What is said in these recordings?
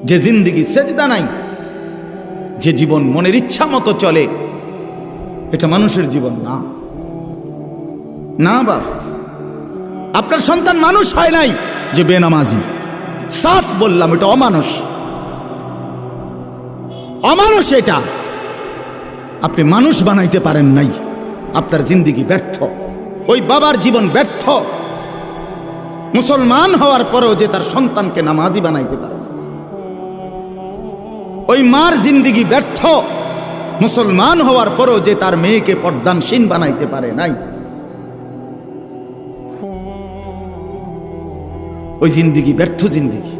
যে জিন্দিগি সেজদা নাই, যে জীবন মনের ইচ্ছা মতো চলে, এটা মানুষের জীবন না। না বাপ, আপনার সন্তান মানুষ হয় নাই যে বেনামাজি। সাফ বললাম, এটা অমানুষ, অমানুষ। এটা আপনি মানুষ বানাইতে পারেন নাই, আপনার জিন্দিগি ব্যর্থ। ওই বাবার জীবন ব্যর্থ, মুসলমান হওয়ার পরেও যে তার সন্তানকে নামাজি বানাইতে পারে। ওই মার জিন্দিগি ব্যর্থ, মুসলমান হওয়ার পরেও যে তার মেয়েকে পর্দানশীল বানাইতে পারে নাই। ওই জিন্দিগি ব্যর্থ জিন্দিগি।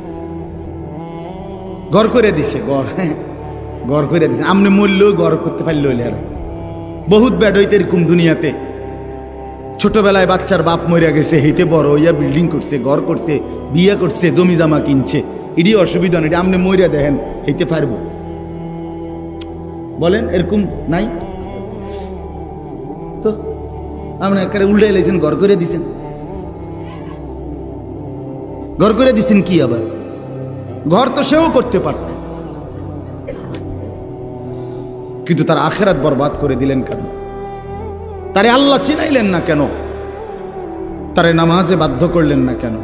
ঘর করে দিছে, ঘর, হ্যাঁ ঘর করে দিছে। আমনে মূল্য ঘর করতে পারল, বহুত ব্যাড হইতে এরকম দুনিয়াতে। ছোটবেলায় বাচ্চার বাপ মরিয়া গেছে, হেইতে বড় হইয়া বিল্ডিং করছে, ঘর করছে, বিয়ে করছে, জমি জামা কিনছে। এটি অসুবিধা নেই, আপনি মরিয়া দেখেন হইতে পারবো? বলেন এরকম নাই তো? আপনি একেবারে উল্টে এলেছেন, ঘর করে দিছেন। ঘর করে দিছেন কি আবার? ঘর তো সেও করতে পারত, কিন্তু তার আখেরাত বরবাদ করে দিলেন কেন? তারে আল্লাহ চিনাইলেন না কেন? তারে নামাজে বাধ্য করলেন না কেন?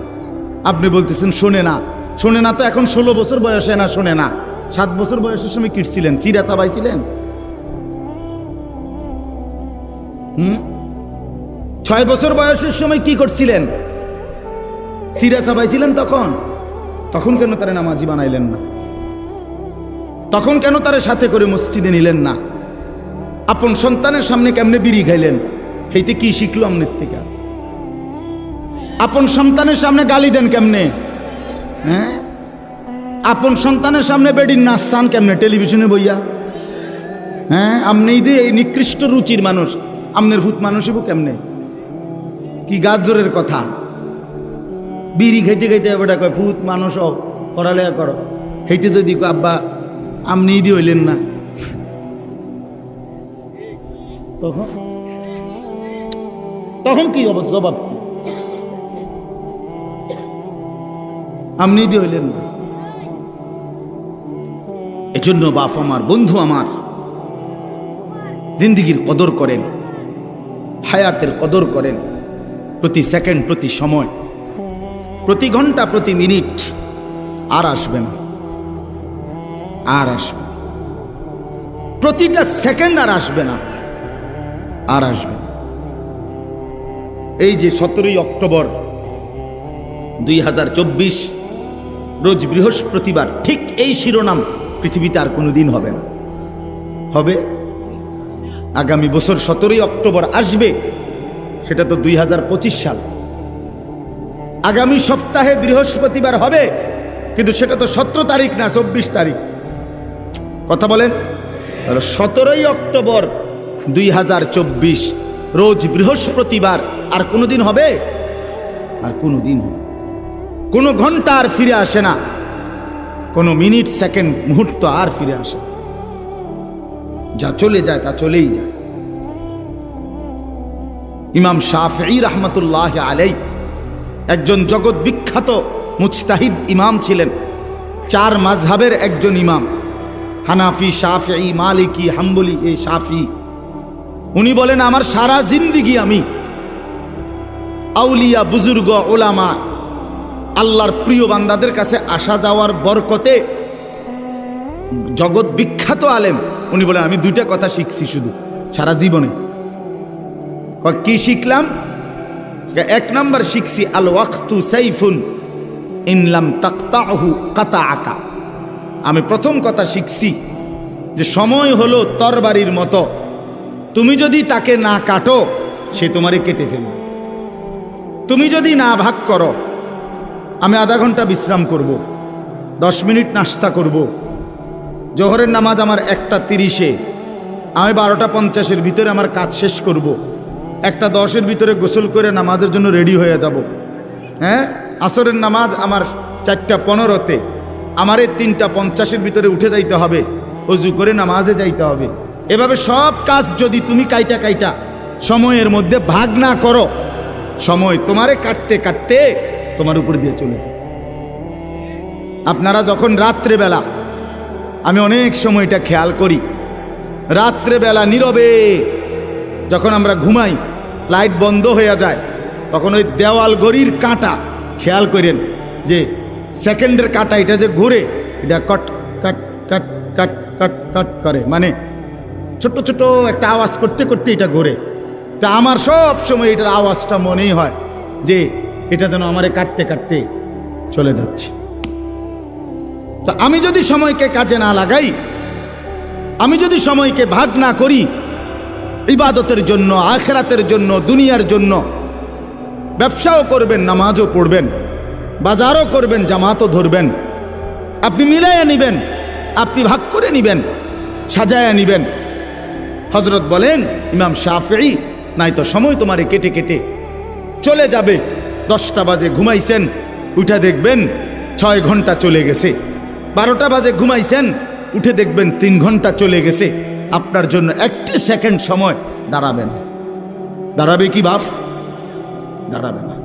আপনি বলতেছেন শোনে না, শোনে না। তো এখন 16 বছর বয়সে না শোনে না, 7 বছর বয়সের সময় কিটছিলেন, চিরা চাবাইছিলেন। 6 বছর বয়সের সময় কি করছিলেন? চিরা চাবাইছিলেন। তখন কেন তারে নামাজি বানাইলেন না? তখন কেন তারে সাথে করে মসজিদে নিলেন না? আপন সন্তানের সামনে কেমনে বিড়ি খাইলেন? হেইতে কি শিখলো আমনের থেকে? আপন সন্তানের সামনে গালি দেন কেমনে? হ্যাঁ, আপন সন্তানের সামনে বেডির নাচ চান কেমনে টেলিভিশনে বইয়া? হ্যাঁ, আপনি এই নিকৃষ্ট রুচির মানুষ, আমনের ভূত মানুষ হইব কেমনে? কি গাজরের কথা! বিড়ি খাইতে খাইতে বেটা কয় ভূত মানুষ, পড়ালেখা করো। হেইতে যদি আব্বা আপনি ইদি হইলেন না, তখন কি জবাব কি? আপনি ইদি হইলেন না। এজন্য বাপ আমার, বন্ধু আমার, জিন্দিগির কদর করেন, হায়াতের কদর করেন। প্রতি সেকেন্ড, প্রতি সময়, প্রতি ঘন্টা, প্রতি মিনিট আর আসবে না, আর আসবে। প্রতিটা সেকেন্ড আর আসবে না, আর আসবে। এই যে 17ই অক্টোবর 2024 রোজ বৃহস্পতিবার, ঠিক এই শিরোনাম পৃথিবীতে আর কোনোদিন হবে না। হবে আগামী বছর 17ই অক্টোবর আসবে, সেটা তো 2025 সাল। আগামী সপ্তাহে বৃহস্পতিবার হবে, কিন্তু সেটা তো 17 তারিখ না, 24 তারিখ। কথা বলেন। তাহলে 17ই অক্টোবর 2024 রোজ বৃহস্পতিবার আর কোনোদিন হবে? আর কোনোদিন হবে? কোনো ঘন্টা আর ফিরে আসে না, কোনো মিনিট, সেকেন্ড, মুহূর্ত আর ফিরে আসে। যা চলে যায় তা চলেই যায়। ইমাম শাফিঈ রাহমাতুল্লাহ আলাইহি একজন জগৎ বিখ্যাত মুজতাহিদ ইমাম ছিলেন। 4 মাযহাবের একজন ইমাম, হানাফি, শাফিঈ, মালিকি, হাম্বলি। এই শাফিঈ, উনি বলেন আমার সারা জিন্দিগি আমি আউলিয়া, বুজুর্গ, ওলামা, আল্লাহর প্রিয় বান্দাদের কাছে আসা যাওয়ার বরকতে, জগৎ বিখ্যাত আলেম, উনি বলেন আমি 2টা কথা শিখছি শুধু সারা জীবনে। কি শিখলাম? 1 নাম্বার শিখছি আল ওয়াক্তু সাইফুন ইন লাম তাকতাহু কাতাআকা। আমি প্রথম কথা শিখছি যে সময় হলো তরবারির মতো, তুমি যদি তাকে না কাটো সে তোমারে কেটে ফেলবে। তুমি যদি না ভাগ করো, আমি আধা ঘন্টা বিশ্রাম করব, 10 মিনিট নাস্তা করব, জোহরের নামাজ আমার 1টা 30-এ, আমি 12টা 50-এর ভিতরে আমার কাজ শেষ করব, 1টা 10-এর ভিতরে গোসল করে নামাজের জন্য রেডি হয়ে যাব। হ্যাঁ, আসরের নামাজ আমার 4টা 15-তে, আমারে 3টা 50-এর ভিতরে উঠে যাইতে হবে, অজু করে নামাজে যাইতে হবে। এভাবে সব কাজ যদি তুমি কাইটা সময়ের মধ্যে ভাগ না করো, সময় তোমারে কাটতে কাটতে তোমার উপর দিয়ে চলে যায়। আপনারা যখন রাত্রেবেলা, আমি অনেক সময়টা খেয়াল করি, রাত্রেবেলা নীরবে যখন আমরা ঘুমাই, লাইট বন্ধ হয়ে যায়, তখন ওই দেওয়াল গড়ির কাঁটা খেয়াল করেন যে সেকেন্ডের কাঁটা এটা যে ঘুরে, এটা কট কাট কাট কাট কাট কাট করে, মানে ছোট্ট ছোট একটা আওয়াজ করতে করতে এটা ঘুরে। তা আমার সব সময় এটার আওয়াজটা মনেই হয় যে এটা যেন আমারে কাটতে কাটতে চলে যাচ্ছে। তা আমি যদি সময়কে কাজে না লাগাই, আমি যদি সময়কে ভাগ না করি ইবাদতের জন্য, আখিরাতের জন্য, দুনিয়ার জন্য, ব্যবসাও করবেন, নামাজও পড়বেন, বাজারও করবেন, জামাতও ধরবেন, আপনি মিলাইয়া নিবেন, আপনি ভাগ করে নিবেন, সাজায়া নিবেন। হযরত বলেন ইমাম শাফিঈ, নাই তো সময় তোমারে কেটে কেটে চলে যাবে। 10টা বাজে ঘুমাইছেন, উঠে দেখবেন 6 ঘন্টা চলে গেছে। 12টা বাজে ঘুমাইছেন, উঠে দেখবেন 3 ঘন্টা চলে গেছে। আপনার জন্য একটি সেকেন্ড সময় দাঁড়াবে না। দাঁড়াবে কি বাপ? দাঁড়াবে না।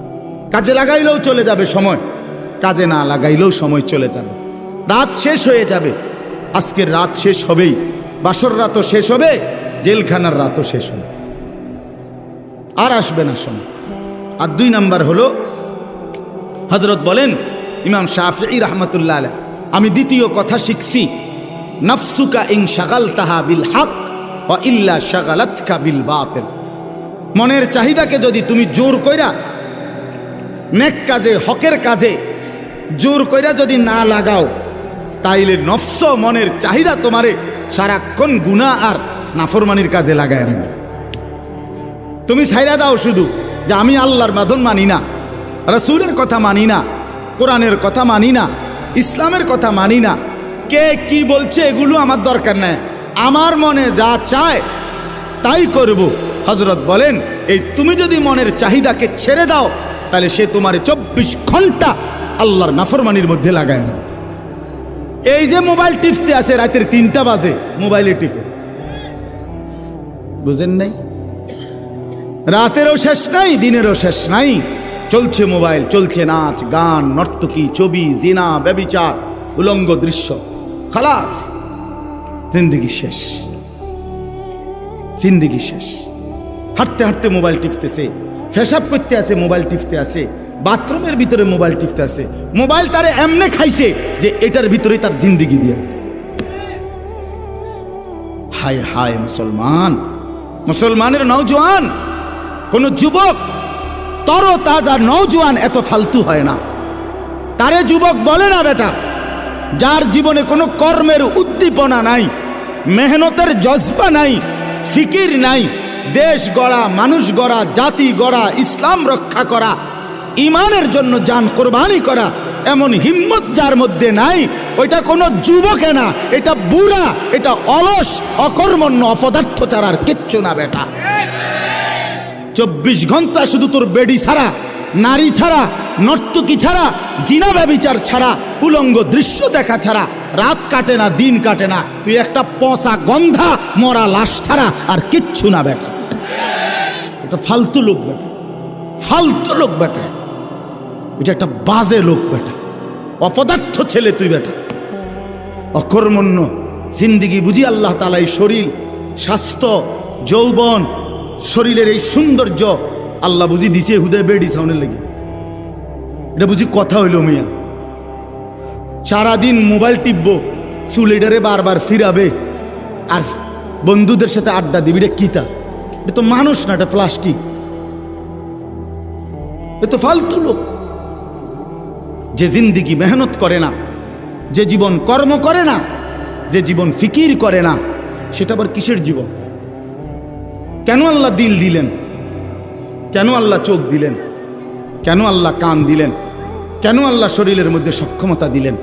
কাজে লাগাইলেও চলে যাবে সময়, কাজে না লাগাইলেও সময় চলে যাবে। রাত শেষ হয়ে যাবে, আজকের রাত শেষ হবেই, বাসর রাতও শেষ হবে, জেলখানার রাতও শেষ হবে, আর আসবে না সময়। আর 2 নাম্বার হলো, হযরত বলেন ইমাম শাফিঈ রাহমাতুল্লাহ আলাইহি, আমি দ্বিতীয় কথা শিখছি, নাফসুকা ইন শাগালতাহা বিল হক ওয়া ইল্লা শাগালাতকা বিল বাতিল। মনের চাহিদাকে যদি তুমি জোর কইরা নেক কাজে, হকের কাজে জোর কইরা যদি না লাগাও, তাইলে নফস, মনের চাহিদা তোমারে সারাক্ষণ গুনাহ আর নাফরমানির কাজে লাগায় রাখবে। তুমি ছাইরা দাও শুধু যে আমি আল্লাহর মাধন মানি না, রাসূলের কথা মানি না, কোরআনের কথা মানি না, ইসলামের কথা মানি না, কে কি বলছে এগুলো আমার দরকার নাই, আমার মনে যা চায় তাই করব। হযরত বলেন এই তুমি যদি মনের চাহিদাকে ছেড়ে দাও, তাহলে সে তোমার 24 ঘন্টা আল্লাহর নাফরমানির মধ্যে লাগায় না। এই যে মোবাইল টিপতে আছে রাতের 3টা বাজে, মোবাইলে টিপে, বুঝেন নাই? রাতেরও শেষ নাই, দিনেরও শেষ নাই, চলছে মোবাইল, চলছে নাচ গান, নর্তকী, ছবি, জিনা, ব্যভিচার, উলঙ্গ দৃশ্য, খালাস, জিন্দেগি শেষ, জিন্দেগি শেষ। হাঁটতে হাঁটতে মোবাইল টিপতেছে, পেশাব করতে আছে মোবাইল টিপতে আছে, বাথরুমের ভিতরে মোবাইল টিপতে আছে। মোবাইল তারে এমনে খাইছে যে এটার ভিতরে তার জিন্দেগি দিয়ে দিছে। হায় হায় মুসলমান, মুসলমানের নওজোয়ান, কোন যুবক তর তাজা নওজোয়ান এত ফালতু হয় না। তারে যুবক বলে না বেটা, যার জীবনে কোনো কর্মের উদ্দীপনা নাই, মেহনতের জজবা নাই, ফিকির নাই, দেশ গড়া, মানুষ গড়া, জাতি গড়া, ইসলাম রক্ষা করা, ইমানের জন্য জান কোরবানি করা, এমন হিম্মত যার মধ্যে নাই, ওইটা কোনো যুবকে না, এটা বুড়া, এটা অলস, অকর্মণ্য, অপদার্থ ছাড়া আর কিচ্ছু না বেটা। 24 ঘন্টা শুধু তোর বেডি ছাড়া, নারী ছাড়া, নর্তকী ছাড়া, জিনা ব্যভিচার ছাড়া, উলঙ্গ দৃশ্য দেখা ছাড়া রাত কাটে না, দিন কাটে না। তুই একটা পচা গন্ধা মরা লাশ ছাড়া আর কিচ্ছু না বেটা। এটা ফালতু লোক বেটা, ফালতু লোক বেটা, এটা একটা বাজে লোক বেটা, অপদার্থ ছেলে তুই বেটা, অকর্মণ্য জিন্দিগি বুঝি আল্লাহ তাআলা এই শরীর, স্বাস্থ্য, যৌবন, শরীরের এই সৌন্দর্য আল্লাহ বুঝি দিছে হুদয় বেডি সাউনের লেগে। এটা বুঝি কথা হইল মিয়া? সারাদিন মোবাইল টিপবো, চুলেডারে বারবার ফিরাবে আর বন্ধুদের সাথে আড্ডা দিবি। এটা কিতা? এটা তো মানুষ না, এটা প্লাস্টিক, এ তো ফালতু লোক। যে জিন্দিগি মেহনত করে না, যে জীবন কর্ম করে না, যে জীবন ফিকির করে না, সেটা আবার কিসের জীবন? কেন আল্লাহ দিল দিলেন? কেন আল্লাহ চোখ দিলেন? কেন আল্লাহ কান দিলেন? কেন আল্লাহ শরীরের মধ্যে সক্ষমতা দিলেন?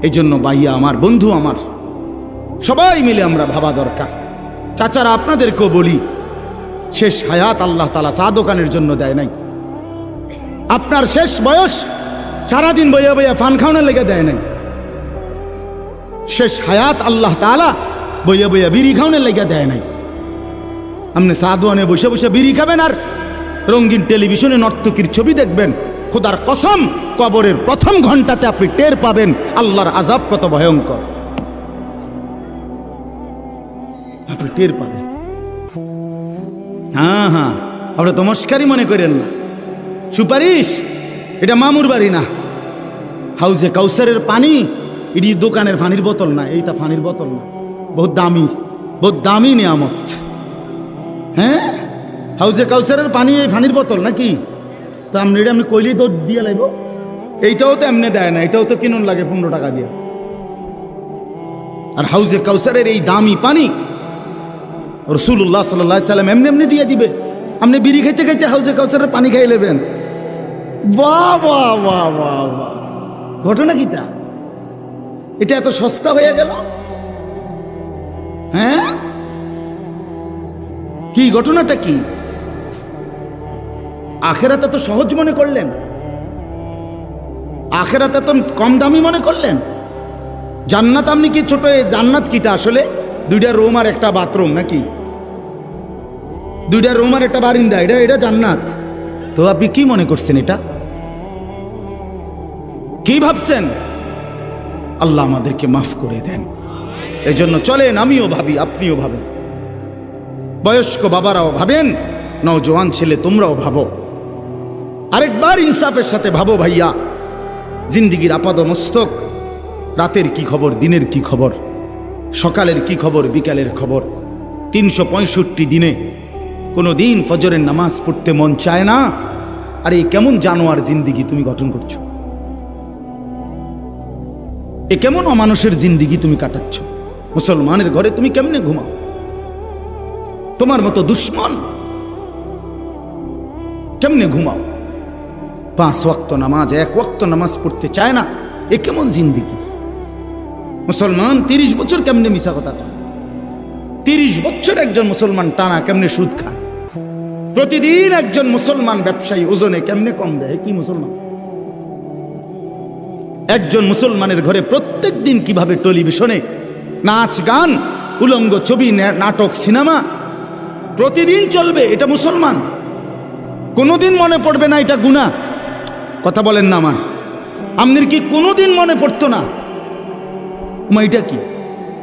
এই জন্য ভাইয়া আমার, বন্ধু আমার, সবাই মিলে আমরা ভাবা দরকার। চাচারা আপনাদেরকেও বলি, শেষ হায়াত আল্লাহ তাআলা চা দোকানের জন্য দেয় নাই। আপনার শেষ বয়স সারাদিন বইয়া বইয়া ফান খাওয়ানোর লেগে দেয় নাই। শেষ হায়াত আল্লাহ তাআলা বইয়া বইয়া বিড়ি খাওয়ানোর লেগে দেয় নাই। আপনি চা দোকানে বসে বসে বিড়ি খাবেন আর রঙিন টেলিভিশনে নর্তকীর ছবি দেখবেন, খোদার কসম, কবরের প্রথম ঘন্টাতে আপনি টের পাবেন আল্লাহর আযাব কত ভয়ঙ্কর। আপনি টের পাবেন। হ্যাঁ হ্যাঁ, আপনি তো মস্কারি মনে করেন না। সুপারিশ এটা মামুর বাড়ি না। হাউজে কাউসারের পানি এটি দোকানের পানির বোতল না, এইটা পানির বোতল না, বহুত দামি নিয়ামত। হ্যাঁ, হাউজে কাউসারের পানি এই পানির বোতল নাকি? তো আপনি এটা আপনি কইলেই তো দিয়ে লাগব। এইটাও তো এমনি দেয় না, এটাও তো কিনুন লাগে 15 টাকা দিয়ে। আর হাউজে কাউসারের এই দামি পানি রাসূলুল্লাহ সাল্লাল্লাহু আলাইহি সাল্লাম এমনি এমনি দিয়ে দিবে। আপনি বিড়ি খাইতে খাইতে হাউজে কাউসারের পানি খাই নেবেন। বাহ বাহ বাহ বাহ বাহ, ঘটনা কি তা? এটা এত সস্তা হয়ে গেল? হ্যাঁ, কি ঘটনাটা কি? আখেরাত এত সহজ মনে করলেন? আখেরাত এত কম দামি মনে করলেন? জান্নাত আপনি কি ছোট? জান্নাত কিটা আসলে? 2টা রুম আর একটা বাথরুম নাকি? 2টা রুম আর একটা বারিন্দা, এটা জান্নাত? তো আপনি কি মনে করছেন? এটা কি ভাবছেন? আল্লাহ আমাদেরকে মাফ করে দেন। এই জন্য চলেন, আমিও ভাবি, আপনিও ভাবেন, বয়স্ক বাবারাও ভাবেন, নওজোয়ান ছেলে তোমরাও ভাবো। আরেকবার ইনসাফের সাথে ভাবো ভাইয়া, জিন্দিগির আপাদ মস্তক, রাতের কি খবর, দিনের কি খবর, সকালের কি খবর, বিকালের খবর। 365 দিনে কোনো দিন ফজরের নামাজ পড়তে মন চায় না। আর এই কেমন জানোয়ার জিন্দিগি তুমি গঠন করছো? এ কেমন অমানুষের জিন্দিগি তুমি কাটাচ্ছ? মুসলমানের ঘরে তুমি কেমনে ঘুমাও? তোমার মতো দুশ্মন কেমনে ঘুমাও? 5 ওয়াক্ত নামাজ, 1 ওয়াক্ত নামাজ পড়তে চায় না, এ কেমন জিন্দিগি? মুসলমান 30 বছর কেমনে মিশা কথা কয়? 30 বছর একজন মুসলমান টানা কেমনে সুদ খায়? প্রতিদিন একজন মুসলমান ব্যবসায়ী ওজনে কেমনে কম দেয়? কি মুসলমান? একজন মুসলমানের ঘরে প্রত্যেক দিন কিভাবে টেলিভিশনে নাচ গান, উলঙ্গ ছবি, নাটক, সিনেমা প্রতিদিন চলবে, এটা মুসলমান? কোনোদিন মনে পড়বে না এটা গুনাহ? কথা বলেন না আমার। আপনার কি কোনোদিন মনে পড়তো না এটা কি?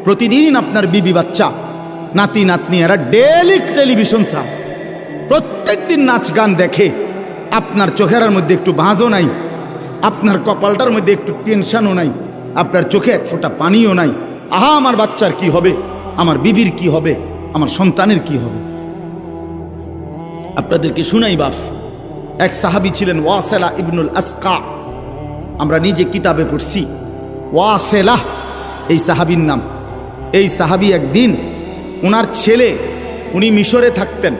প্রতিদিন আপনার বিবি বাচ্চা, নাতি নাতনি এরা ডেইলি টেলিভিশন চায়, প্রত্যেক দিন নাচ গান দেখে। আপনার চোখের মধ্যে একটু ভাঁজও নাই, আপনার কপালটার মধ্যে একটু টেনশনও নাই, আপনার চোখে এক ফোঁটা পানিও নাই। আহা, আমার বাচ্চার কি হবে, আমার বিবির কি হবে, আমার সন্তানের কি হবে? আপনাদেরকে শুনাই বাপ, এক সাহাবী ছিলেন ওয়াসিলা ইবনুল আসকা। আমরা নিজে কিতাবে পড়ছি ওয়াসিলা এই সাহাবীর নাম। এই সাহাবী একদিন ওনার ছেলে, উনি মিশরে থাকতেন,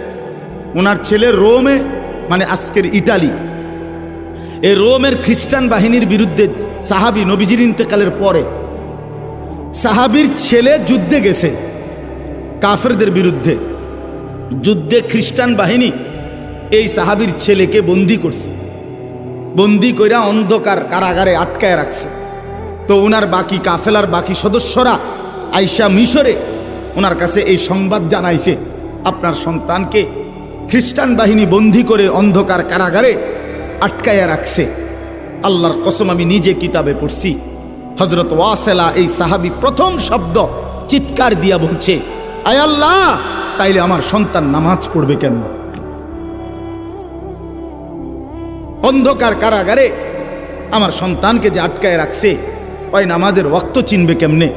ওনার ছেলে রোমে, মানে আজকের ইটালি, এই রোমের খ্রিস্টান বাহিনীর বিরুদ্ধে সাহাবী নবীজির ইন্তেকালের পরে সাহাবীর ছেলে যুদ্ধে গেছে কাফেরদের বিরুদ্ধে। যুদ্ধে খ্রিস্টান বাহিনী এই সাহাবীর ছেলেকে বন্দী করছে, বন্দী কইরা অন্ধকার কারাগারে আটকায় রাখছে। তো ওনার বাকি কাফেলার বাকি সদস্যরা আইসা মিশরে ওনার কাছে এই সংবাদ জানাইছে, আপনার সন্তানকে খ্রিস্টান বাহিনী বন্দী করে অন্ধকার কারাগারে আটকায়া রাখছে। আল্লাহর কসম, আমি নিজে কিতাবে পড়ছি, হযরত ওয়াসিলা এই সাহাবী প্রথম শব্দ চিৎকার দিয়া বলছে, আয় আল্লাহ, তাইলে আমার সন্তান নামাজ পড়বে কেন? অন্ধকার কারাগারে আমার সন্তানকে যে আটকায় রাখছে, ওই নামাজের ওয়াক্ত চিনবে কেমনে,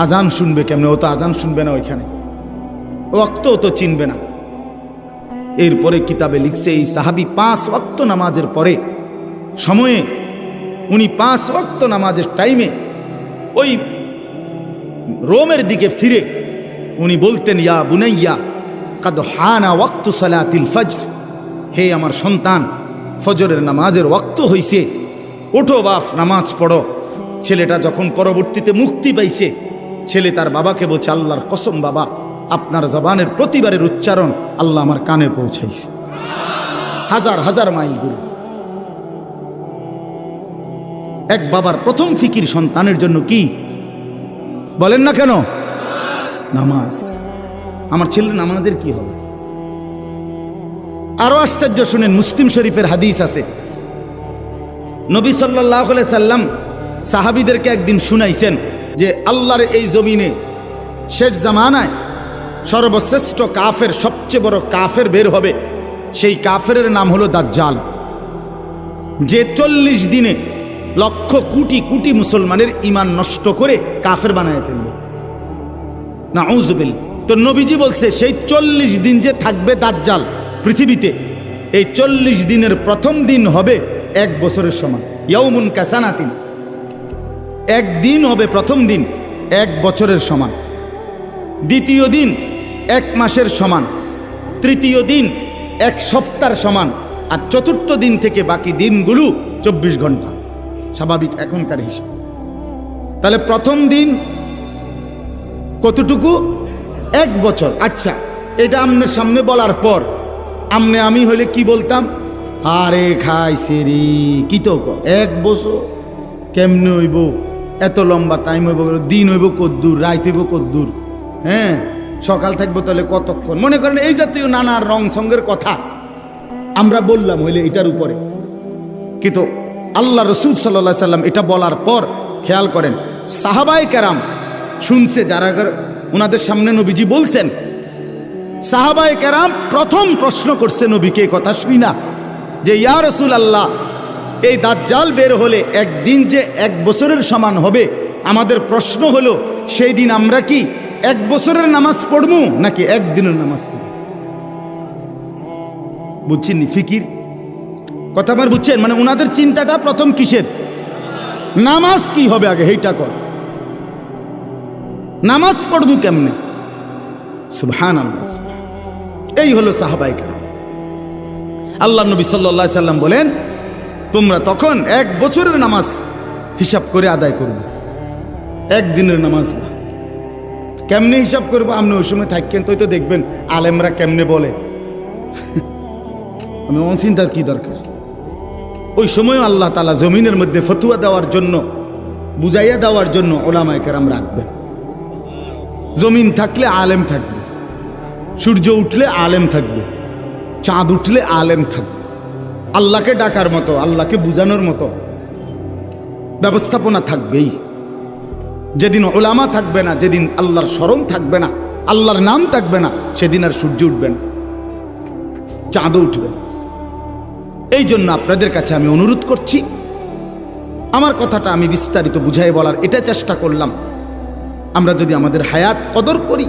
আজান শুনবে কেমনে? ও তো আজান শুনবে না, ওইখানে ওয়াক্ত তো চিনবে না। এরপরে কিতাবে লিখছে এই সাহাবী 5 ওয়াক্ত নামাজের পরে সময়ে, উনি 5 ওয়াক্ত নামাজের টাইমে ওই রোমের দিকে ফিরে উনি বলতেন, ইয়া বুনাইয়া কাদ হানা ওয়াক্তু সালাতিল ফজর, হে আমার সন্তান, ফজরের নামাজের ওয়াক্ত হইছে, ওঠো বাপ, নামাজ পড়ো। ছেলেটা যখন পরবর্তীতে মুক্তি পাইছে, ছেলে তার বাবাকে বলছে, আল্লাহর কসম বাবা, আপনার জবানের প্রতিবারের উচ্চারণ আল্লাহ আমার কানে পৌঁছাইছে, হাজার হাজার মাইল দূরে। এক বাবার প্রথম ফিকির সন্তানের জন্য কি বলেন না কেন? নামাজ। আমার ছেলের নামাজের কি হবে? আরো আশ্চর্য শুনেন, মুসলিম শরীফের হাদিস আছে, নবী সাল্লাল্লাহু আলাইহি সাল্লাম সাহাবীদেরকে একদিন শুনাইছেন যে আল্লাহর এই জমিনে শেষ জামানায় সর্বশ্রেষ্ঠ কাফের, সবচেয়ে বড় কাফের বের হবে। সেই কাফের নাম হলো দাজ্জাল, যে 40 দিনে লক্ষ কোটি কোটি মুসলমানের ঈমান নষ্ট করে কাফের বানায় ফেলবে। নাউযুবিল্লাহ। তো নবীজি বলছে সেই 40 দিন যে থাকবে দাজ্জাল পৃথিবীতে, এই 40 দিনের প্রথম দিন হবে 1 বছরের সমান। ইয়াউমুন কাসানাতিন, একদিন হবে প্রথম দিন 1 বছরের সমান, দ্বিতীয় দিন 1 মাসের সমান, তৃতীয় দিন 1 সপ্তাহের সমান, আর চতুর্থ দিন থেকে বাকি দিনগুলো 24 ঘন্টা, স্বাভাবিক এখনকার হিসাব। তাহলে প্রথম দিন কতটুকু? 1 বছর। আচ্ছা, এটা আপনার সামনে বলার পর আমি হইলে কি বলতাম? আরে খাইছে রে, কি তো 1 বছর কেমনে হইব? এত লম্বা টাইম হইব, দিন হইব কদ্দূর, রাত হইব কদ্দূর, হ্যাঁ সকাল থাকবো তাহলে কতক্ষণ? মনে করেন এই জাতীয় নানা রং সঙ্গের কথা আমরা বললাম হইলে এটার উপরে। কিন্তু আল্লাহ রসুল সাল্লাল্লাহু আলাইহি সাল্লাম এটা বলার পর খেয়াল করেন, সাহাবায়ে কেরাম শুনছে, যারা ওনাদের সামনে নবীজি বলছেন, সাহাবায়ে কেরাম প্রথম প্রশ্ন করছে নবীকে কথা শুই না, যে ইয়া রাসূলুল্লাহ, এই দাজ্জাল বের হলে একদিন যে 1 বছরের সমান হবে, আমাদের প্রশ্ন হলো সেই দিন আমরা কি 1 বছরের নামাজ পড়বো নাকি 1 দিনের নামাজ পড়ব? বুঝছেন ফিকির কথা আমার? বুঝছেন মানে ওনাদের চিন্তাটা প্রথম কিসের? নামাজ কি হবে আগে, এইটা কর, নামাজ পড়বো কেমনে? সুবহানাল্লাহ। এই হলো সাহাবায়ে কেরাম। আল্লাহ নবী সাল্লাল্লাহু আলাইহি সাল্লাম বলেন, তোমরা তখন 1 বছরের নামাজ হিসাব করে আদায় করবে, 1 দিনের নামাজ না। কেমনে হিসাব করবো? আপনি ওই সময় থাকেন তো দেখবেন আলেমরা কেমনে বলে। আমি অচিন্তার কি দরকার? ওই সময় আল্লাহ তাআলা জমিনের মধ্যে ফতোয়া দেওয়ার জন্য, বুঝাইয়া দেওয়ার জন্য ওলামায়ে কেরাম রাখবেন। জমিন থাকলে আলেম থাকবে, সূর্য উঠলে আলেম থাকবে, চাঁদ উঠলে আলেম থাকবে। আল্লাহকে ডাকার মতো, আল্লাহকে বুঝানোর মতো ব্যবস্থাপনা থাকবেই। যেদিন ওলামা থাকবে না, যেদিন আল্লাহর স্মরণ থাকবে না, আল্লাহর নাম থাকবে না, সেদিন আর সূর্য উঠবে না, চাঁদও উঠবে না। এই জন্য আপনাদের কাছে আমি অনুরোধ করছি, আমার কথাটা আমি বিস্তারিত বুঝাই বলার এটা চেষ্টা করলাম। আমরা যদি আমাদের হায়াত কদর করি,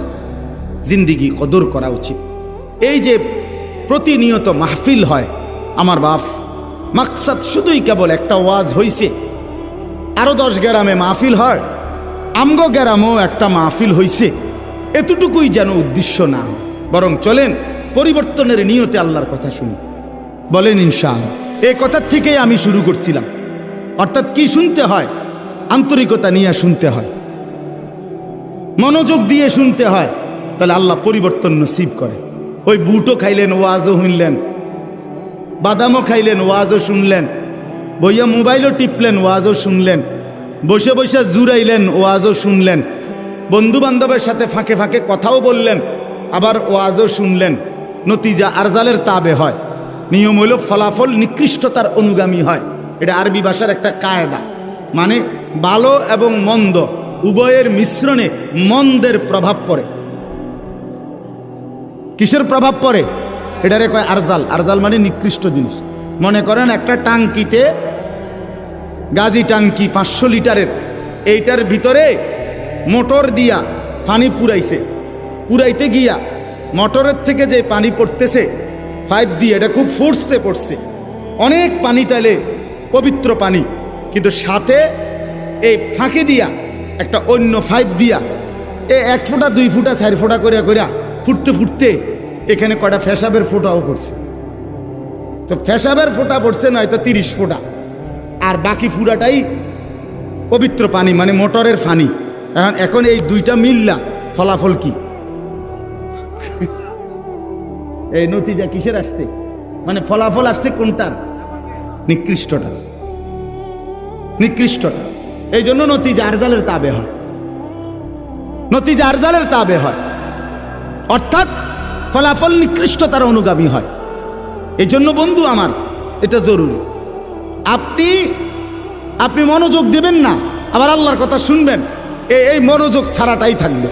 জিন্দিগি কদর করা উচিত। এই যে প্রতিনিয়ত মাহফিল হয়, আমার বাপ মাকসাদ শুধুই কেবল একটা ওয়াজ হইছে, আরো 10 গ্রামে মাহফিল হয়, আমগো গ্রামেও একটা মাহফিল হইছে, এতটুকুই যেন উদ্দেশ্য না হয়। বরং চলেন পরিবর্তনের নিয়তে আল্লাহর কথা শুনি, বলেন ইনশাআল্লাহ। এই কথার থেকেই আমি শুরু করছিলাম। অর্থাৎ কি শুনতে হয়? আন্তরিকতা নিয়ে শুনতে হয়, মনোযোগ দিয়ে শুনতে হয়, তাহলে আল্লাহ পরিবর্তন নসিব করে। ওই বুটও খাইলেন, ওয়াজও শুনলেন, বাদামও খাইলেন, ওয়াজও শুনলেন, বইয়া মোবাইলও টিপলেন, ওয়াজও শুনলেন, বসে বসে জুড়াইলেন, ওয়াজও শুনলেন, বন্ধু বান্ধবের সাথে ফাঁকে ফাঁকে কথাও বললেন, আবার ওয়াজও শুনলেন। নতিজা আরজালের তাবে হয়। নিয়ম হইল ফলাফল নিকৃষ্টতার অনুগামী হয়। এটা আরবি ভাষার একটা কায়দা, মানে ভালো এবং মন্দ উভয়ের মিশ্রণে মন্দের প্রভাব পড়ে। কিসের প্রভাব পড়ে? এটারে কয় আরজাল। আরজাল মানে নিকৃষ্ট জিনিস। মনে করেন একটা টাঙ্কিতে, গাজী টাঙ্কি 500 লিটারের, এইটার ভিতরে মোটর দিয়া পানি পুরাইছে, পুরাইতে গিয়া মোটরের থেকে যে পানি পড়তেছে পাইপ দিয়ে, এটা খুব ফোর্সে পড়ছে, অনেক পানি, তাইলে পবিত্র পানি, কিন্তু সাথে এই ফাঁকে দিয়া একটা অন্য পাইপ দিয়া 1 ফোঁটা 2 ফোঁটা 4 ফোঁটা করে ফুটতে ফুটতে এখানে কয়টা ফেসাবের ফোঁটাও পড়ছে। তো ফেসাবের ফোঁটা পড়ছে নয়তো 30 ফোঁটা, আর বাকি পুরাটাই পবিত্র পানি, মানে মোটরের পানি। এখন এই দুইটা মিললা ফলাফল কি? এই নতিজা কিসের আসছে? মানে ফলাফল আসছে কোনটার? নিকৃষ্টটার, নিকৃষ্টটা। এই জন্য নতিজা আরজালের তাবে হয়, নতিজা আরজালের তাবে হয়, অর্থাৎ ফলাফল নিকৃষ্টতার অনুগামী হয়। এই জন্য বন্ধু আমার, এটা জরুরি। আপনি আপনি মনোযোগ দেবেন না, আবার আল্লাহর কথা শুনবেন, এই মনোযোগ ছাড়াটাই থাকবে,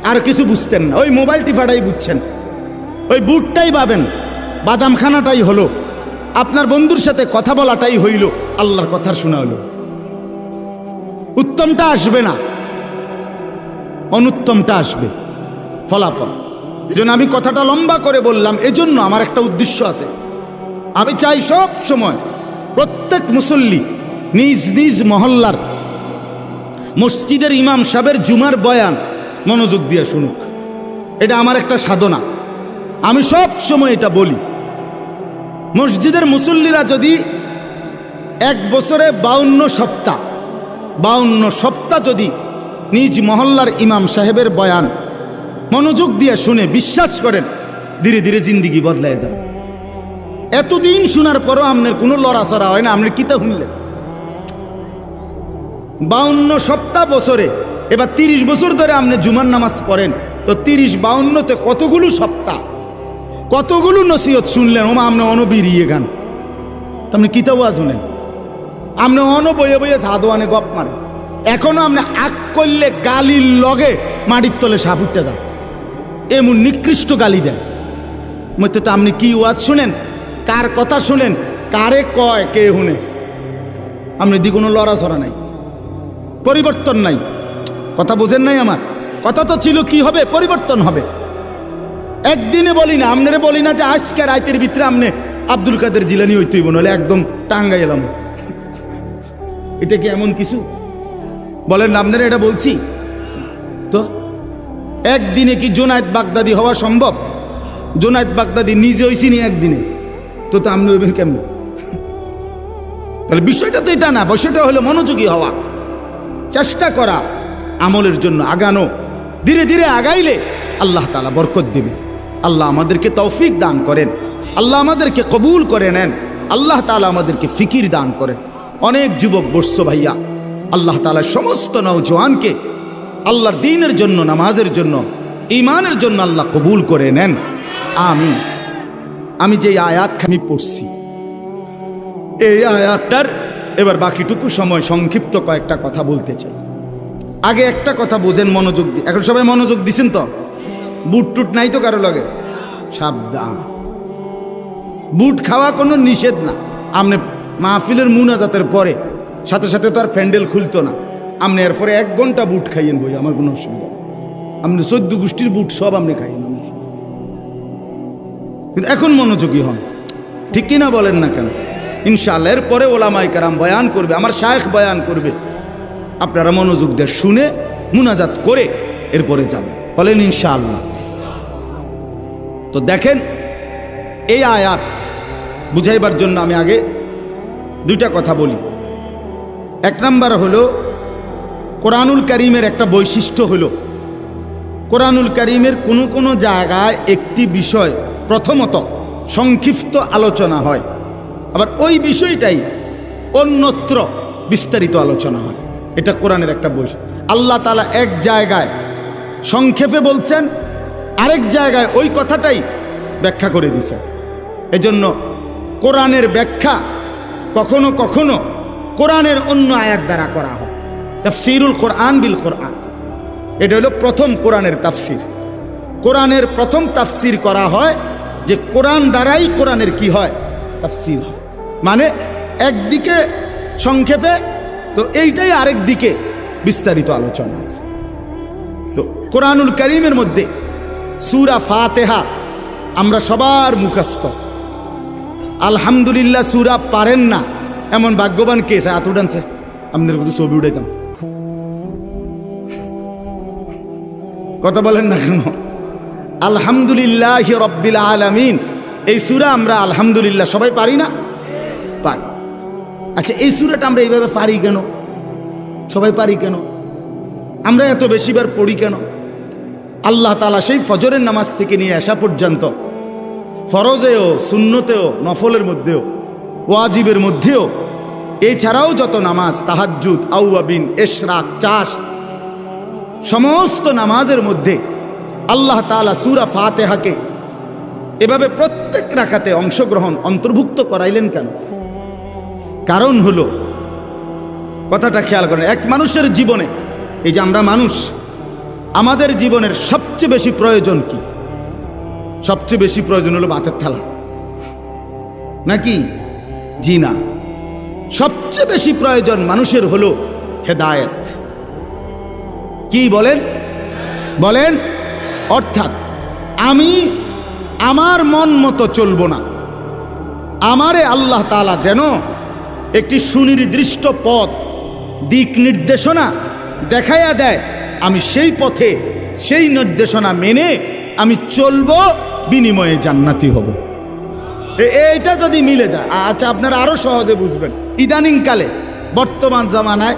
আর কিছু বুঝতেন না। ওই মোবাইল টিফাটাই বুঝছেন, ওই বুটটাই পাবেন, বাদাম খানাটাই হলো, আপনার বন্ধুর সাথে কথা বলাটাই হইল, আল্লাহর কথা শোনা হলো। উত্তমটা আসবে না, অনুত্তমটা আসবে, ফলাফল। এজন্য আমি কথাটা লম্বা করে বললাম, এজন্য আমার একটা উদ্দেশ্য আছে। আমি চাই সব সময় প্রত্যেক মুসল্লি নিজ নিজ মহল্লার মসজিদের ইমাম সাহেবের জুমার বয়ান মনোযোগ দিয়ে শুনুক। এটা আমার একটা সাধনা, আমি সব সময় এটা বলি। মসজিদের মুসল্লিরা যদি এক বছরে 52 সপ্তাহ যদি নিজ মহল্লার ইমাম সাহেবের বয়ান মনোযোগ দিয়ে শুনে, বিশ্বাস করেন ধীরে ধীরে জিন্দিগি বদলায় যায়। এতদিন শোনার পরও আপনার কোনো লড়াচড়া হয় না, আপনি কিতা শুনলেন? 52 সপ্তাহ বছরে, এবার 30 বছর ধরে আপনি জুমার নামাজ পড়েন, তো 30-52তে কতগুলো সপ্তাহ, কতগুলো নসিহত শুনলেন। ওমা আপনি অনবিরিয়ে গান, আপনি কিতাব শুনেন, আপনি বইয়ে বইয়ে সাধুয়ানে গপ মারেন। এখনো আপনি আগ করলে গালির লগে মাটির তলে সাপ উঠতে দেয়, এমন নিকৃষ্ট গালি দেয়। মধ্যে তো আপনি কি ওয়াজ শুনেন, কার কথা শুনেন, কারে কয় কে শুনে, আপনি দি কোনো লড়াছড়া নাই, পরিবর্তন নাই। কথা বোঝেন নাই আমার কথা? তো ছিল কি হবে, পরিবর্তন হবে। একদিনে বলি না, আপনারে বলি না যে আজকে রাতের ভিতরে আপনি আব্দুল কাদের জিলানী হইতেই বলে একদম টাঙ্গাই এলাম। এটা কি এমন কিছু বলেন না? আপনারা এটা বলছি তো। একদিনে কি জুনায়েদ বাগদাদি হওয়া সম্ভব? জুনায়েদ বাগদাদি নিজে হইছিনি একদিনে, তো আপনি হইবেন কেমন? তাহলে বিষয়টা তো এটা না, বিষয়টা হলো মনোযোগী হওয়া, চেষ্টা করা, আমলের জন্য আগানো। ধীরে ধীরে আগাইলে আল্লাহ তাআলা বরকত দেবে। আল্লাহ আমাদেরকে তৌফিক দান করেন, আল্লাহ আমাদেরকে কবুল করে নেন, আল্লাহ তাআলা আমাদেরকে ফিকির দান করেন। অনেক যুবক বসছো ভাইয়া, আল্লাহ তাআলা সমস্ত নওজোয়ানকে আল্লাহর দ্বীনের জন্য, নামাজের জন্য, ঈমানের জন্য আল্লাহ কবুল করে নেন। আমি যে আয়াত আমি পড়ছি, এই আয়াতটার এবার বাকিটুকু সময় সংক্ষিপ্ত কয়েকটা কথা বলতে চাই। আগে একটা কথা বোঝেন, মনোযোগ দিয়ে। এখন সবাই মনোযোগ দিছেন তো? বুট টুট নাই তো কারো লাগে? সাবধান, বুট খাওয়া কোনো নিষেধ না। আপনি মাহফিলের মুনাজাতের পরে সাথে সাথে তো আর প্যান্ডেল খুলতো না, আপনি এরপরে 1 ঘন্টা বুট খাইয়েন বই, আমার কোনো অসুবিধা। আপনি 14 গোষ্ঠীর বুট সব আপনি খাইয়েন, কিন্তু এখন মনোযোগী হন, ঠিক কিনা বলেন না কেন? ইনশাআল্লাহ এরপরে ওলামায়ে কেরাম বয়ান করবে, আমার শায়েখ বয়ান করবে, আপনারা মনোযোগ দিয়ে শুনে মুনাজাত করে এরপরে যাবেন, বলেন ইনশাআল্লাহ। তো দেখেন, এই আয়াত বুঝাইবার জন্য আমি আগে 2টা কথা বলি। 1 নাম্বার হলো, কোরআনুল কারীমের একটা বৈশিষ্ট্য হলো, কোরআনুল কারীমের কোনো জায়গায় একটি বিষয় প্রথমত সংক্ষিপ্ত আলোচনা হয়, আবার ওই বিষয়টাই অন্যত্র বিস্তারিত আলোচনা হয়। এটা কোরআনের একটা বৈশিষ্ট্য। আল্লাহ তাআলা এক জায়গায় সংক্ষেপে বলছেন, আরেক জায়গায় ওই কথাটাই ব্যাখ্যা করে দিয়েছেন। এজন্য কোরআনের ব্যাখ্যা কখনো কখনো কোরআনের অন্য আয়াত দ্বারা করা হয়। তাফসীরুল কোরআন বিল কোরআন, এটা হলো প্রথম কোরআনের তাফসীর। কোরআনের প্রথম তাফসীর করা হয় যে কোরআন দ্বারাই কোরআনের কি হয়, তাফসীর হয়। মানে একদিকে সংক্ষেপে, তো এইটাই আরেক দিকে বিস্তারিত আলোচনা আছে। তো কোরআনুল কারীমের মধ্যে সূরা ফাতিহা আমরা সবার মুখস্থ। আলহামদুলিল্লাহ সূরা পারেন না এমন ভাগ্যবান কে? হাত উঠানছে, আমাদের কিন্তু ছবি উঠাইতাম। কথা বলেন না কেন? আলহামদুলিল্লাহি রাব্বিল আলামিন, এই সূরা আমরা আলহামদুলিল্লাহ সবাই পারি না? পারি। আচ্ছা, এই সূরাটা আমরা এইভাবে পারি কেন? সবাই পারি কেন? আমরা এত বেশিবার পড়ি কেন? আল্লাহ তাআলা সেই ফজরের নামাজ থেকে নিয়ে আসা পর্যন্ত ফরজেও, সুন্নতেও, নফলের মধ্যেও, ওয়াজিবের মধ্যেও, এছাড়াও যত নামাজ, তাহাজ্জুদ, আউয়াবিন, ইশরাক, চাশ, সমস্ত নামাজের মধ্যে আল্লাহ তাআলা সূরা ফাতিহাকে এভাবে প্রত্যেক রাকাতে অংশগ্রহণ অন্তর্ভুক্ত করাইলেন কেন? কারণ হলো কথাটা খেয়াল করেন, এক মানুষের জীবনে, এই যে আমরা মানুষ, আমাদের জীবনের সবচেয়ে বেশি প্রয়োজন কি? সবচেয়ে বেশি প্রয়োজন হলো ভাতের থালা, নাকি? জি না, সবচেয়ে বেশি প্রয়োজন মানুষের হলো হেদায়েত। কি বলেন? বলেন। অর্থাৎ আমি আমার মন মতো চলবো না, আমারে আল্লাহ তাআলা যেন একটি সুনির্দিষ্ট পথ, দিক নির্দেশনা দেখাইয়া দেয়, আমি সেই পথে, সেই নির্দেশনা মেনে আমি চলবো, বিনিময়ে জান্নাতি হব। এইটা যদি মিলে যায়, আচ্ছা আপনারা আরো সহজে বুঝবেন। ইদানিংকালে বর্তমান জামানায়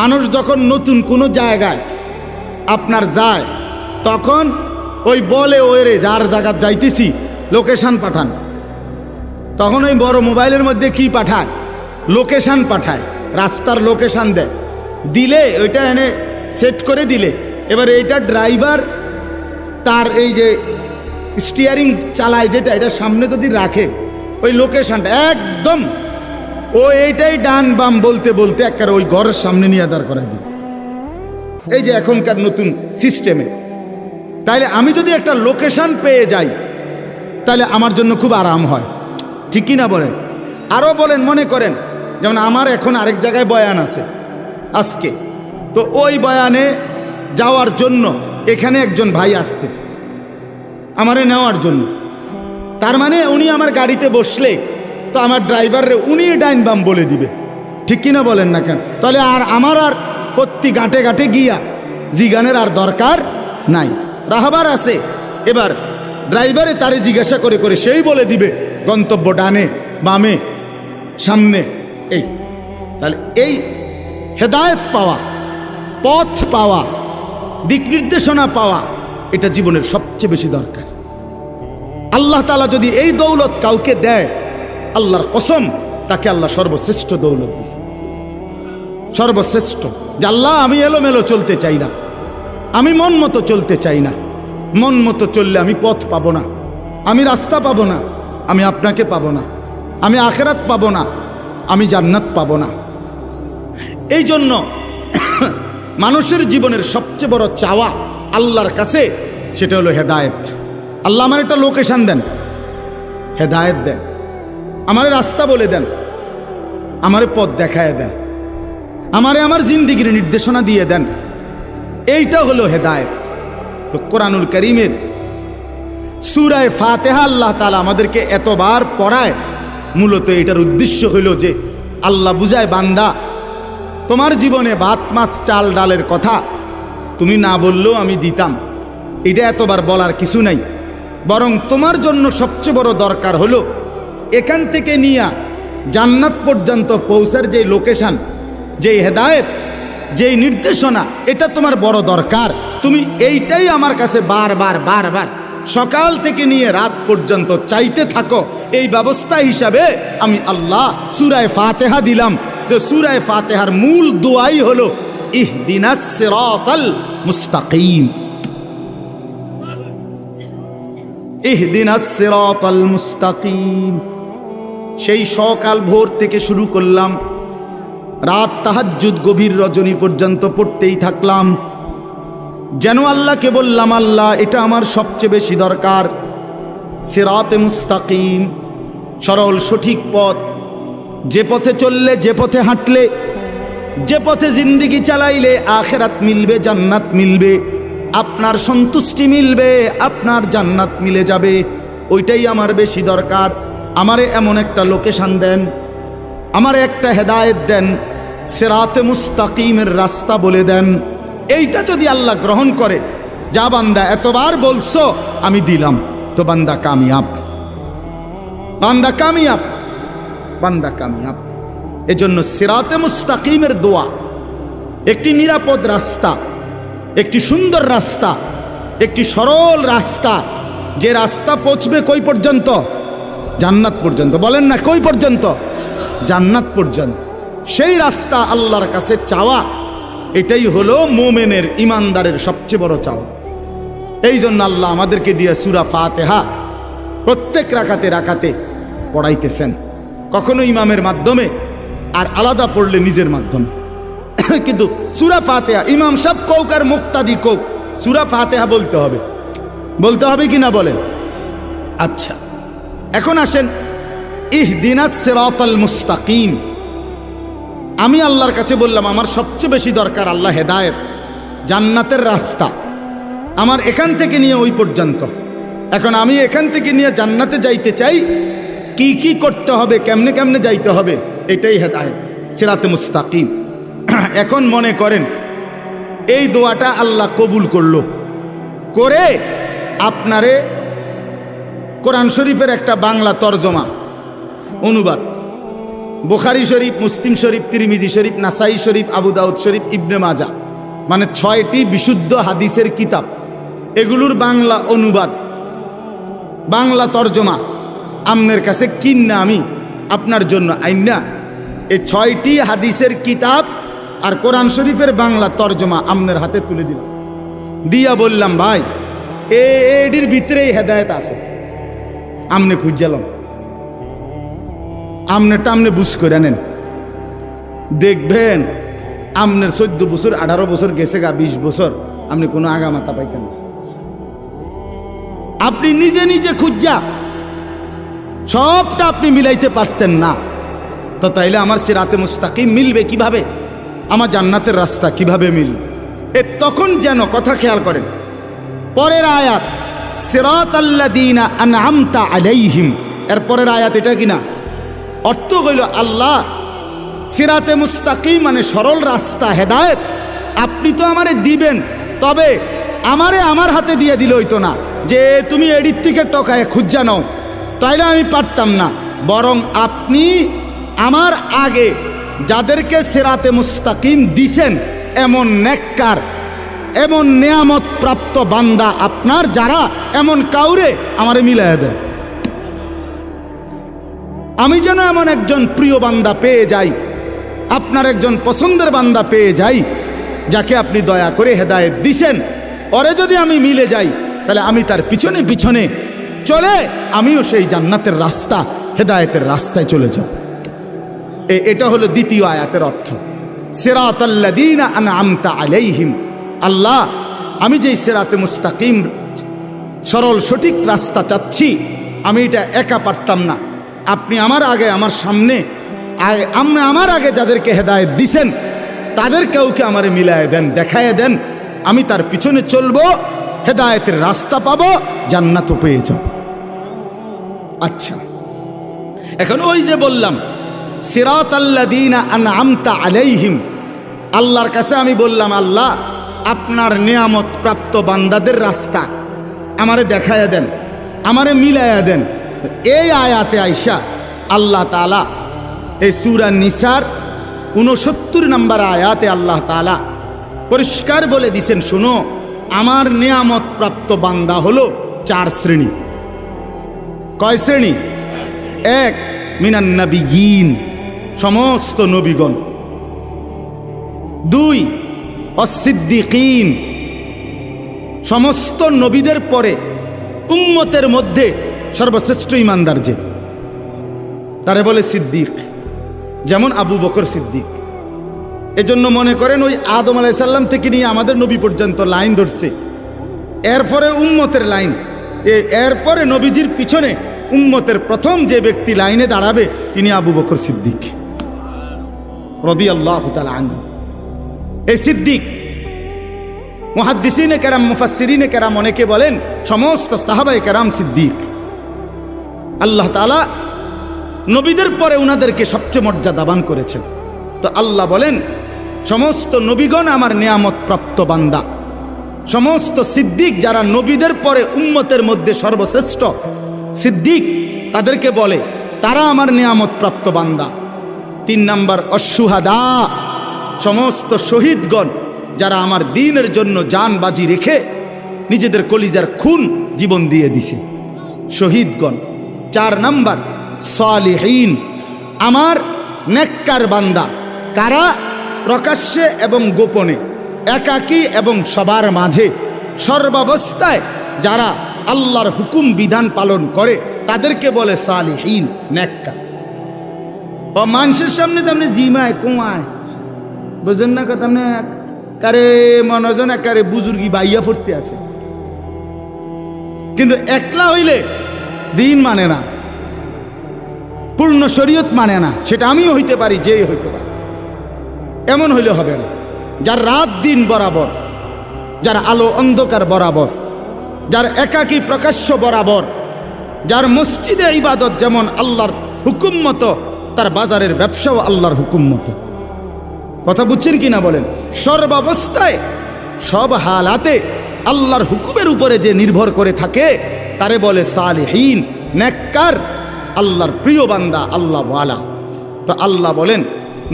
মানুষ যখন নতুন কোনো জায়গায় আপনার যায়, তখন ওই বলে ওরে যার জায়গা যাইতেছি লোকেশন পাঠান, তখন ওই বড় মোবাইলের মধ্যে কি পাঠায়? লোকেশন পাঠায়, রাস্তার লোকেশন দেয়, দিলে ওইটা এনে সেট করে দিলে, এবার এইটা ড্রাইভার তার এই যে স্টিয়ারিং চালায় যেটা, এটা সামনে যদি রাখে, ওই লোকেশনটা একদম ও এইটাই ডান বাম বলতে বলতে একবার ওই ঘরের সামনে নিয়ে দাঁড় করায় দিবে। এই যে এখনকার নতুন সিস্টেমে। তাইলে আমি যদি একটা লোকেশন পেয়ে যাই, তাহলে আমার জন্য খুব আরাম হয়, ঠিক কি না বলেন? আরও বলেন, মনে করেন যেমন আমার এখন আরেক জায়গায় বয়ান আছে আজকে, তো ওই বয়ানে যাওয়ার জন্য এখানে একজন ভাই আসছে আমারে নেওয়ার জন্য। তার মানে উনি আমার গাড়িতে বসলে তো আমার ড্রাইভাররে উনি ডাইন বাম বলে দিবে, ঠিক কিনা বলেন না কেন? তাহলে আর আমার আর প্রতি ঘাটে ঘাটে গিয়া জিগানের আর দরকার নাই, রাহাবার আছে। এবার ড্রাইভারে তারে জিজ্ঞাসা করে করে সেই বলে দিবে গন্তব্য ডানে বামে সামনে। এই তাহলে এই হেদায়েত পাওয়া, পথ পাওয়া, দিক নির্দেশনা পাওয়া, এটা জীবনের সবচেয়ে বেশি দরকার। আল্লাহ তাআলা যদি এই দৌলত কাউকে দেয়, আল্লাহর কসম তাকে আল্লাহ সর্বশ্রেষ্ঠ দৌলত দিয়েছে, সর্বশ্রেষ্ঠ। যে আল্লাহ আমি এলোমেলো চলতে চাই না, আমি মন মতো চলতে চাই না, মন মতো চললে আমি পথ পাবো না, আমি রাস্তা পাবো না, আমি আপনাকে পাবো না, আমি আখিরাত পাবো না, আমি জান্নাত পাবো না। এই জন্য মানুষের জীবনের সবচেয়ে বড় চাওয়া আল্লাহর কাছে, সেটা হলো হেদায়েত। আল্লাহ আমার একটা লোকেশন দেন, হেদায়েত দেন, আমারে রাস্তা বলে দেন, আমারে পথ দেখায় দেন, আমারে আমার জিন্দেগির নির্দেশনা দিয়ে দেন। এইটা হলো হেদায়েত। তো কোরআনুল কারীমের সূরা ফাতিহা আল্লাহ তাআলা আমাদেরকে এতবার পড়ায়, মূলত এটার উদ্দেশ্য হইল যে আল্লাহ বুঝায়, বান্দা তোমার জীবনে ভাত মাছ চাল ডালের কথা তুমি না বললেও আমি দিতাম, এটা এতবার বলার কিছু নাই। বরং তোমার জন্য সবচেয়ে বড় দরকার হলো এখান থেকে নিয়ে জান্নাত পর্যন্ত পৌঁছার যে লোকেশন, যেই হেদায়েত, যেই নির্দেশনা, এটা তোমার বড় দরকার। তুমি এইটাই আমার কাছে বারবার বারবার সকাল থেকে নিয়ে রাত পর্যন্ত চাইতে থাকো। এই ব্যবস্থা হিসাবে আমি আল্লাহ সূরা ফাতিহা দিলাম, যে সূরা ফাতিহার মূল দোয়াই হলো ইহদিনাস সিরাতাল মুস্তাকিম, ইহদিনাস সিরাতাল মুস্তাকিম। সেই সকাল ভোর থেকে শুরু করলাম, রাত তাহাজ্জুদ গভীর রজনী পর্যন্ত পড়তেই থাকলাম, যেন আল্লাহকে বললাম, আল্লাহ এটা আমার সবচেয়ে বেশি দরকার, সিরাতে মুস্তাকিম, সরল সঠিক পথ, যে পথে চললে, যে পথে হাঁটলে, যে পথে জিন্দেগি চালাইলে আখিরাত মিলবে, জান্নাত মিলবে, আপনার সন্তুষ্টি মিলবে, আপনার জান্নাত মিলে যাবে, ওইটাই আমার বেশি দরকার। আমারে এমন একটা লোকেশন দেন, আমারে একটা হেদায়েত দেন, সিরাতে মুস্তাকিমের রাস্তা বলে দেন। এইটা যদি আল্লাহ গ্রহণ করে, যা বান্দা এতবার বলছো আমি দিলাম, তো বান্দা কামিয়াব, বান্দা কামিয়াব, বান্দা কামিয়াব। এজন্য সিরাতে মুস্তাকিমের দোয়া একটি নিরাপদ রাস্তা, একটি সুন্দর রাস্তা, একটি সরল রাস্তা, যে রাস্তা পৌঁছবে কই পর্যন্ত? জান্নাত পর্যন্ত। বলেন না কই পর্যন্ত? জান্নাত পর্যন্ত। সেই রাস্তা আল্লাহর কাছে চাওয়া, এটাই হলো মোমেনের, ইমানদারের সবচেয়ে বড় চাওয়া। এই জন্য আল্লাহ আমাদেরকে দিয়ে সূরা ফাতিহা প্রত্যেক রাকাতে রাকাতে পড়াইতেছেন, কখনো ইমামের মাধ্যমে, আর আলাদা পড়লে নিজের মাধ্যমে। কিন্তু সূরা ফাতিহা ইমাম সাহেব কোক আর মুক্তাদি কোক সূরা ফাতিহা বলতে হবে কি না বলেন? আচ্ছা, এখন আসেন ইহদিনাস সিরাতাল মুস্তাকিম। আমি আল্লাহর কাছে বললাম আমার সবচেয়ে বেশি দরকার আল্লাহ হেদায়েত, জান্নাতের রাস্তা আমার এখান থেকে নিয়ে ওই পর্যন্ত। এখন আমি এখান থেকে নিয়ে জান্নাতে যাইতে চাই, কি কি করতে হবে, কেমনে কেমনে যাইতে হবে, এটাই হেদায়েত, সিরাতে মুস্তাকিম। এখন মনে করেন এই দোয়াটা আল্লাহ কবুল করলো, করে আপনারে কোরআন শরীফের একটা বাংলা তরজমা অনুবাদ, বুখারী শরীফ, মুসলিম শরীফ, তিরমিজি শরীফ, নাসাই শরীফ, আবু দাউদ শরীফ, ইবনে মাজা, মানে 6টি বিশুদ্ধ হাদিসের কিতাব, এগুলোর বাংলা অনুবাদ, বাংলা তরজমা আপনার কাছে কিন্না আমি আপনার জন্য আইনা এই 6টি হাদিসের কিতাব আর কোরআন শরীফের বাংলা তরজমা আপনার হাতে তুলে দিলাম, দিয়া বললাম ভাই এটির ভিতরেই হেদায়েত আছে, আমনে খুঁজালাম, আমনেটা আমনে বুঝ করে নেন, দেখবেন আমনের 14 বছর 18 বছর গেছে গা, 20 বছর আপনি কোনো আগামাতা পাইতেন না। আপনি নিজে নিজে খুঁজা সবটা আপনি মিলাইতে পারতেন না, তো তাইলে আমার সিরাতে মুস্তাকিম মিলবে কিভাবে, আমার জান্নাতের রাস্তা কিভাবে মিলবে? তখন যেন কথা খেয়াল করেন পরের আয়াত সিরাতাল্লাযীনা আনআমতা আলাইহিম, এর পরের আয়াত এটা কিনা অর্থ হইল আল্লাহ সিরাতে মুস্তাকিম মানে সরল রাস্তা, হেদায়েত আপনি তো আমারে দিবেন, তবে আমারে আমার হাতে দিয়ে দিলে হইতো না যে তুমি এডির থেকে টকায় খুঁজা নাও, তাইলে আমি পারতাম না, বরং আপনি আমার আগে যাদেরকে সিরাতে মুস্তাকিম দিছেন এমন নেককার, এমন নিয়ামত প্রাপ্ত বান্দা আপনার যারা, এমন কাউরে আমারে মিলাইয়া দেন, আমি যেন এমন একজন প্রিয় বান্দা পেয়ে যাই, আপনার একজন পছন্দের বান্দা পেয়ে যাই, যাকে আপনি দয়া করে হেদায়েত দিছেন, ওরে যদি আমি মিলে যাই তাহলে আমি তার পিছনে পিছনে চলে আমিও সেই জান্নাতের রাস্তা, হেদায়েতের রাস্তায় চলে যাব। এটা হলো দ্বিতীয় আয়াতের অর্থ, সিরাতাল্লাযীনা আনআমতা আলাইহিম। আল্লাহ আমি যেই সিরাতে মুস্তাকিম সরল সঠিক রাস্তা চাচ্ছি, আমি এটা একা পারতাম না, আপনি আমার আগে আমার সামনে আমার আগে যাদেরকে হেদায়েত দিছেন তাদের কাউকে আমারে মিলায় দেন, দেখায় দেন, আমি তার পিছনে চলবো, হেদায়েতের রাস্তা পাবো, জান্নাতও পেয়ে যাব। আচ্ছা, এখন ওই যে বললাম সিরাতাল্লাযীনা আনআমতা আলাইহিম, আল্লাহর কাছে আমি বললাম আল্লাহ আপনার নিয়ামত প্রাপ্ত বান্দাদের রাস্তা আমারে দেখায় দেন, আমারে মিলাইয়া দেন। তো এই আয়াতে আইসা আল্লাহ তাআলা এই সূরা নিসার 69 নম্বর আয়াতে আল্লাহ তাআলা পরিষ্কার বলে দিছেন, শুনো আমার নিয়ামত প্রাপ্ত বান্দা হলো 4 শ্রেণী। কয় শ্রেণী? 1 মিনান নাবিয়িন, সমস্ত নবীগণ। 2 অস-সিদ্দিকিন, সমস্ত নবীদের পরে উম্মতের মধ্যে সর্বশ্রেষ্ঠ ইমানদার যে, তারে বলে সিদ্দিক, যেমন আবু বকর সিদ্দিক। এজন্য মনে করেন ওই আদম আলাইহিস সালাম থেকে নিয়ে আমাদের নবী পর্যন্ত লাইন ধরছে, এরপরে উম্মতের লাইন, এরপরে নবীজির পিছনে উম্মতের প্রথম যে ব্যক্তি লাইনে দাঁড়াবে তিনি আবু বকর সিদ্দিক রাদিয়াল্লাহু তাআলা আনহু। এই সিদ্দিক মুহাদ্দিসিনে কেরাম, মুফাসসিরিনে কেরাম অনেকে বলেন সমস্ত সাহাবায়ে কেরাম সিদ্দিক। আল্লাহ তাআলা নবীদের পরে উনাদেরকে সবচেয়ে মর্যাদাবান করেছেন। তো আল্লাহ বলেন সমস্ত নবীগণ আমার নিয়ামত প্রাপ্ত বান্দা, সমস্ত সিদ্দিক যারা নবীদের পরে উম্মতের মধ্যে সর্বশ্রেষ্ঠ সিদ্দিক তাদেরকে বলে তারা আমার নিয়ামত প্রাপ্ত বান্দা। 3 নাম্বার অশুহাদা, সমস্ত শহীদগণ যারা আমার দ্বীনের জন্য জান বাজি রেখে নিজেদের কলিজার খুন জীবন দিয়ে দিছে, শহীদগণ। 4 নাম্বার সালিহিন, আমার নেককার বান্দা, কারা প্রকাশ্যে এবং গোপনে, একাকী এবং সবার মাঝে, সর্বাবস্থায় যারা আল্লাহর হুকুম বিধান পালন করে তাদেরকে বলে সালিহিন, নেককার। ও মানুষের সামনে তো আপনি জিমায় কুমায় বুঝেন না কথা? মানে কারে মনোজন একারে বুজুর্গি বাইয়া ফুটতে আছে, কিন্তু একলা হইলে দিন মানে না, পূর্ণ শরীয়ত মানে না। সেটা আমিও হইতে পারি, যেই হইতে পারি, এমন হইলে হবে না। যার রাত দিন বরাবর, যার আলো অন্ধকার বরাবর, যার একাকী প্রকাশ্য বরাবর, যার মসজিদে ইবাদত যেমন আল্লাহর হুকুম মতো, তার বাজারের ব্যবসাও আল্লাহর হুকুম মতো। কথা বুঝছেন কিনা বলেন? সর্বাবস্থায় সব হালাতে আল্লাহর হুকুমের উপরে যে নির্ভর করে থাকে তারে বলে সালেহীন, নেককার, আল্লাহর প্রিয় বান্দা, আল্লাহ ওয়ালা। তো আল্লাহ বলেন,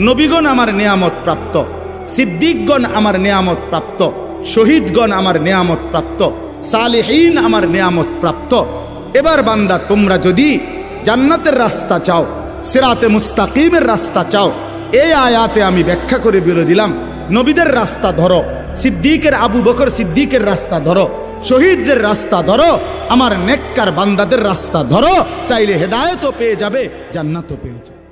নবীগণ আমার নিয়ামত প্রাপ্ত, সিদ্দিকগণ আমার নিয়ামত প্রাপ্ত, শহীদগণ আমার নিয়ামত প্রাপ্ত, সালেহীন আমার নিয়ামত প্রাপ্ত। এবার বান্দা, তোমরা যদি জান্নাতের রাস্তা চাও, সিরাতে মুস্তাকিমের রাস্তা চাও, এই আয়াতে আমি ব্যাখ্যা করে বলে দিলাম, নবীদের রাস্তা ধরো, সিদ্দিকের আবু বকর সিদ্দিকের রাস্তা ধরো, শহীদদের রাস্তা ধরো, আমার নেককার বান্দাদের রাস্তা ধরো, তাইলে হেদায়েতও পেয়ে যাবে, জান্নাতও পেয়ে যাবে।